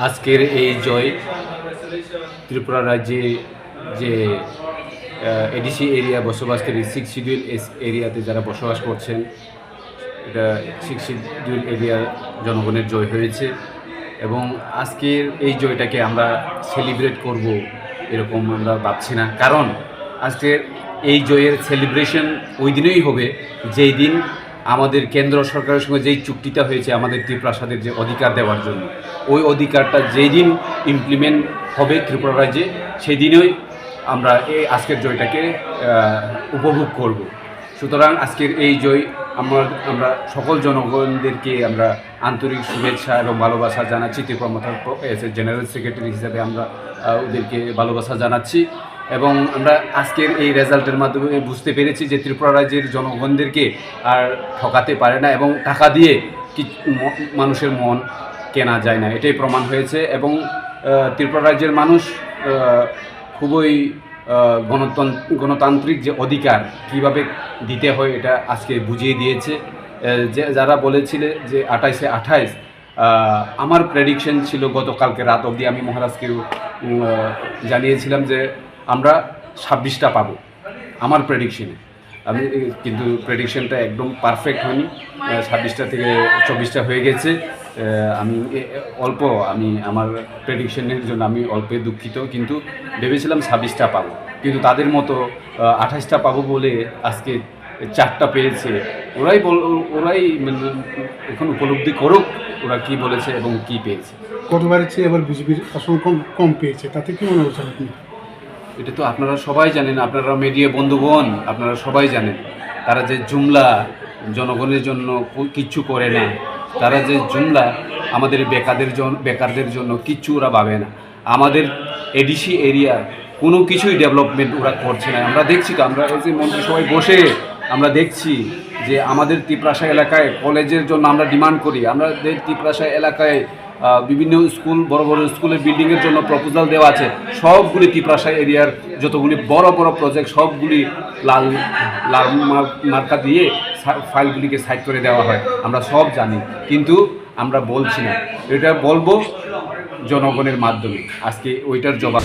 আজকের এই জয় ত্রিপুরা রাজ্যে যে এডিসি এরিয়া বসবাসকারী সিক্স শিডিউল এরিয়াতে যারা বসবাস করছেন, এটা সিক্স শিডিউল এরিয়ার জনগণের জয় হয়েছে এবং আজকের এই জয়টাকে আমরা সেলিব্রেট করব এরকম আমরা ভাবছি না। কারণ আজকের এই জয়ের সেলিব্রেশন ওই দিনেই হবে যেই দিন আমাদের কেন্দ্র সরকারের সঙ্গে যেই চুক্তিটা হয়েছে আমাদের ত্রিপ্রাসাদের যে অধিকার দেওয়ার জন্য, ওই অধিকারটা যেই দিন ইমপ্লিমেন্ট হবে ত্রিপুরা রাজ্যে, সেই দিনই আমরা এই আজকের জয়টাকে উপভোগ করব। সুতরাং আজকের এই জয় আমরা সকল জনগণদেরকে আমরা আন্তরিক শুভেচ্ছা এবং ভালোবাসা জানাচ্ছি। ত্রিপুরা মথার জেনারেল সেক্রেটারি হিসাবে আমরা ওদেরকে ভালোবাসা জানাচ্ছি এবং আমরা আজকের এই রেজাল্টের মাধ্যমে বুঝতে পেরেছি যে ত্রিপুরা রাজ্যের জনগণদেরকে আর ঠকাতে পারে না এবং টাকা দিয়ে কি মানুষের মন কেনা যায় না, এটাই প্রমাণ হয়েছে। এবং ত্রিপুরা রাজ্যের মানুষ খুবই গণতান্ত্রিক যে অধিকার কীভাবে দিতে হয় এটা আজকে বুঝিয়ে দিয়েছে। যে যারা বলেছিলে যে 28 আমার প্রেডিকশন ছিল গতকালকে রাত অবধি, আমি মহারাজকেও জানিয়েছিলাম যে আমরা 26টা পাবো আমার প্রেডিকশনে। আমি কিন্তু প্রেডিকশনটা একদম পারফেক্ট হয়নি, 26টা থেকে 24টা হয়ে গেছে। আমি আমার প্রেডিকশনের জন্য আমি অল্পে দুঃখিত, কিন্তু ভেবেছিলাম 26টা পাবো, কিন্তু তাদের মতো 28টা পাবো বলে আজকে 4টা পেয়েছে। ওরাই মানে এখন উপলব্ধি করুক ওরা কি বলেছে এবং কি পেয়েছে। গতবারের চেয়ে এবার বিজেপির আসন কম পেয়েছে, তাতে কি মনে হচ্ছে আপনি? এটা তো আপনারা সবাই জানেন, আপনারা মিডিয়া বন্ধুগণ আপনারা সবাই জানেন, তারা যে জুমলা জনগণের জন্য কিচ্ছু করে না, তারা যে জুমলা আমাদের বেকারদের জন্য কিচ্ছু ওরা ভাবে না। আমাদের এডিসি এরিয়া কোনো কিছুই ডেভেলপমেন্ট ওরা করছে না। আমরা দেখছি তো, আমরা এই যে মন্ত্রী সবাই বসে আমরা দেখছি যে আমাদের ত্রিপ্রাসা এলাকায় কলেজের জন্য আমরা ডিমান্ড করি, আমাদের ত্রিপ্রাসা এলাকায় বিভিন্ন স্কুল বড় বড় স্কুলের বিল্ডিংয়ের জন্য প্রপোজাল দেওয়া আছে। সবগুলি ত্রিপ্রাসা এরিয়ার যতগুলি বড় বড় প্রজেক্ট সবগুলি লাল মার্কা দিয়ে ফাইলগুলিকে সাইড করে দেওয়া হয়, আমরা সব জানি, কিন্তু আমরা বলছি না। এটা বলবো জনগণের মাধ্যমে। আজকে ওইটার জবাব